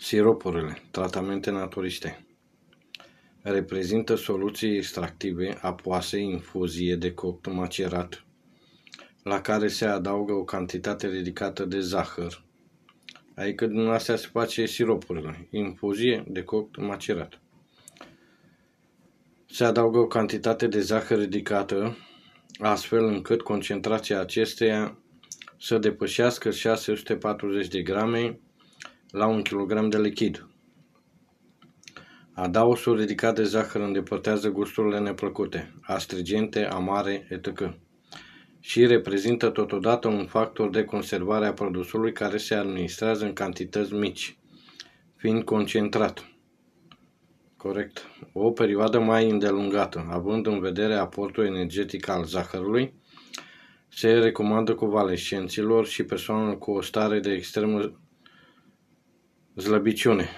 Siropurile, tratamente naturiste, reprezintă soluții extractive apoase, infuzie, decoct, macerat, la care se adaugă o cantitate ridicată de zahăr. Adică din astea se face siropurile, infuzie, decoct, macerat. Se adaugă o cantitate de zahăr ridicată, astfel încât concentrația acesteia să depășească 640 de grame la 1 kg de lichid. Adausul ridicat de zahăr îndepărtează gusturile neplăcute, astringente, amare, etc. și reprezintă totodată un factor de conservare a produsului care se administrează în cantități mici, fiind concentrat. Corect. O perioadă mai îndelungată, având în vedere aportul energetic al zahărului, se recomandă convalescenților și persoanelor cu o stare de extremă slăbiciune.